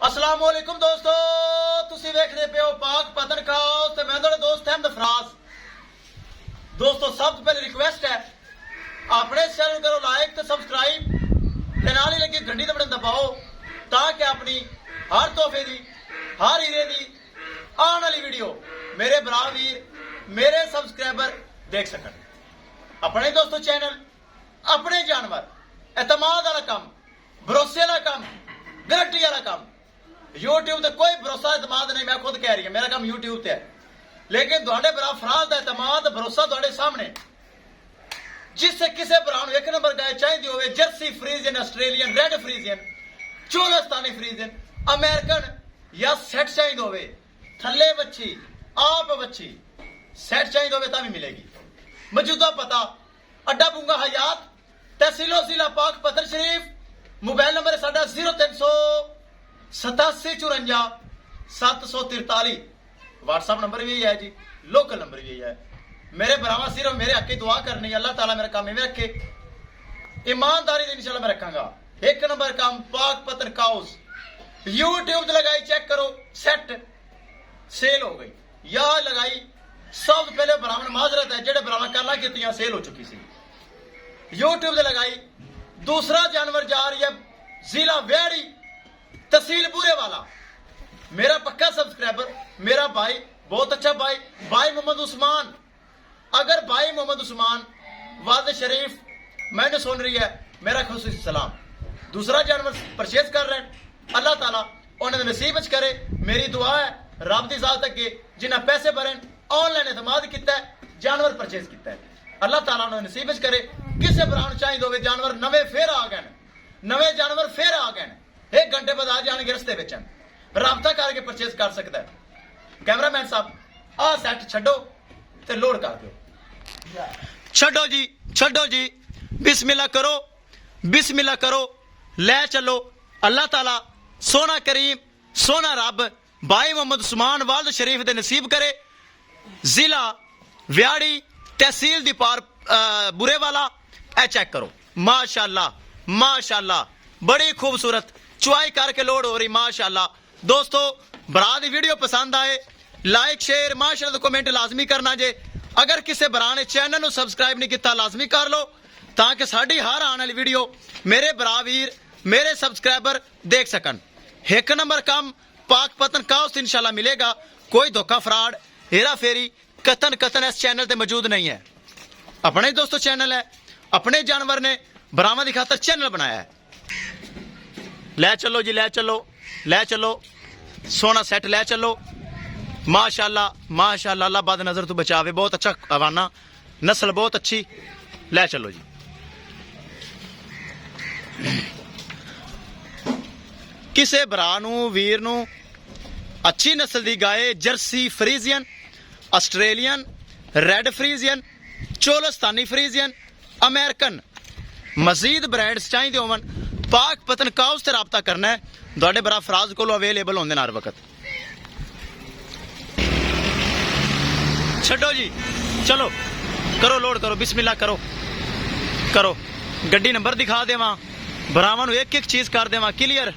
अस्सलाम वालेकुम दोस्तों, तुसी देखदे पे हो पाक पतन खाओ ते मैं तुहाडा दोस्त अहमद फराज। दोस्तों सब तो पहले रिक्वेस्ट है अपने चैनल करो लाइक ते सब्सक्राइब ते नाल ही लगी घंटी दे बटन दबाओ ताकि अपनी हर तोहफे दी हर हीरे दी आने वाली वीडियो मेरे भरा वीर मेरे सब्सक्राइबर देख सकन। अपने दोस्तों चैनल अपने जानवर एतमाद वाला काम भरोसे वाला काम गारंटी वाला काम यूट्यूब ते कोई भरोसा एतमाद नहीं। मैं खुद कह रही हूं मेरा काम यूट्यूब ते है, लेकिन तुहाडे भरा फराज दा एतमाद भरोसा तुहाडे सामने। जिससे किसी भरा नूं एक नंबर गाय चाहिदी होवे, Jersey Friesian, Australian red Friesian, Cholistani Friesian, American या सेट चाहिदी होवे, थल्ले बच्ची आप बच्ची सेट चाहिदी होवे तां भी मिलेगी। मौजूदा पता अड्डा बुंगा हयात तहसीलो जिला पाक पत्थर शरीफ। मोबाइल नंबर है साडा 038754 व्हाट्सएप नंबर भी यही है जी, लोकल नंबर भी यही है। मेरे भरावा सिर्फ मेरे हक की दुआ करनी, अल्लाह ताला मेरा काम में रखे, ईमानदारी से इंशाल्लाह मैं रखांगा। एक नंबर काम पाक पतन काउस यूट्यूब से लगाई चेक करो, सेट सेल हो गई या लगाई। सब पहले भरावन माजरत है जेडे भरावा कला की सेल हो चुकी सी, यूट्यूब से लगाई। दूसरा जानवर जा रही है जिला व्याड़ी तहसील बुरे वाला। मेरा पक्का सब्सक्राइबर मेरा भाई, बहुत अच्छा भाई, भाई मोहम्मद उस्मान। अगर भाई मोहम्मद उस्मान वाद शरीफ मैंने सुन रही है, मेरा खुशी सलाम। दूसरा जानवर परचेज कर रहे हैं, अल्लाह ताला उन्हें नसीब करे। मेरी दुआ है रब दी जात अगे जिन्हें पैसे भरे ऑनलाइन एतमाद किया जानवर परचेज किया, अल्लाह ताला उन्हें नसीब करे। किसे भरा चाहिए होवे जानवर नवे फिर आ गए, नवे जानवर फिर आ गए, एक घंटे बाद आ जाएंगे रस्ते में, राबता करके परचेज कर सकता है। कैमरामैन साहब आ सैट छड्डो ते लोड कर दो। छड्डो जी, बिस्मिल्लाह करो, बिस्मिल्लाह करो, ले चलो। अल्लाह ताला सोना करीम सोना रब भाई मोहम्मद उस्मान वालद शरीफ दे नसीब करे। जिला व्याड़ी तहसील दी पार बुरे वाला। ए चेक करो, माशाल्लाह माशाल्लाह, बड़ी खूबसूरत चुआई करके लोड हो रही माशाल्लाह। दोस्तों भरा दी वीडियो पसंद आए लाइक शेयर माशाल्लाह तो कमेंट लाजमी करना जे। अगर किसी भरा ने चैनल को सब्सक्राइब नहीं किया लाजमी कर लो ताकि साड़ी हर आने वाली वीडियो मेरे भरा वीर मेरे सब्सक्राइबर देख सकन। एक नंबर काम पाक पतन काउस इंशाल्लाह मिलेगा। कोई धोखा फ्रॉड हेरा फेरी कतन इस चैनल पे मौजूद नहीं है। अपने ही दोस्तों चैनल है, अपने जानवर ने बरामद की खातर चैनल बनाया है। ले चलो जी, ले चलो, ले चलो, सोना सेट ले चलो माशाल्लाह माशाल्लाह। अल्लाह बाद नजर तो बचावे, बहुत अच्छा हवाना, नस्ल बहुत अच्छी। ले चलो जी। किसे भरा नू वीर नू अच्छी नस्ल दी गाय Jersey Friesian, Australian red Friesian, Cholistani Friesian, American मजीद ब्रांड्स चाहिए होवन पाक पतन काउस से राबता करना है। तुहाडे भरा फराज को अवेलेबल होंदे हर वक्त। छड्डो जी, चलो करो लोड करो, बिस्मिल्लाह करो करो। गड्डी नंबर दिखा देवां, भरावां नूं एक एक चीज कर देवां क्लियर।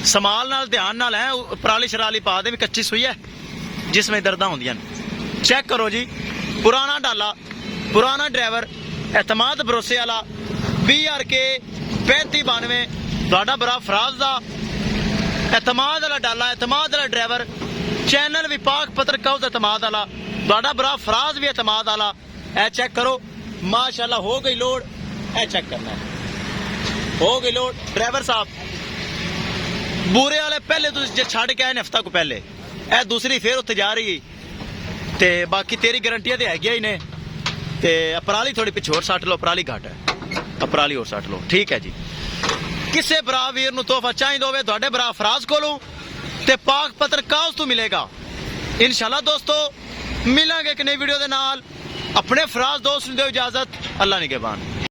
समाल नाल ध्यान नाल है, पराली शराली पा दे भी कच्ची सुई है जिसमें दर्दां होंदियां। चेक करो जी, पुराना डाला, पुराना ड्राइवर, एतमाद भरोसे वाला, BRK 3592 तुहाडा भरा फराज दा एतमाद वाला डाला, एतमाद वाला ड्राइवर। चैनल भी पाक पत्र काउस एतमाद वाला, तुहाडा भरा फराज भी एतमाद वाला। ए चेक करो माशाल्लाह, हो गई लोड। ए चेक करना है, हो गई लोड। ड्राइवर साहब बुरे वाले पहले तुझे छड़ के आए ने हफ्ता को पहले, ए दूसरी फिर उत्ते जा रही ते बाकी तेरी गारंटियां ते हैगियां ही ने। ते पराली थोड़ी पिछे होर सट लो, पराली घट है, पराली होर सट लो, ठीक है जी। किसे भरा वीर नूं तोहफा चाहिए होवे तुहाडे भरा फराज कोलों ते पाक पत्र काउस तो मिलेगा इंशाल्लाह। दोस्तों मिलांगे एक नई वीडियो दे नाल। अपने फराज दोस्त नूं दिओ इजाजत, अल्लाह निगहबान।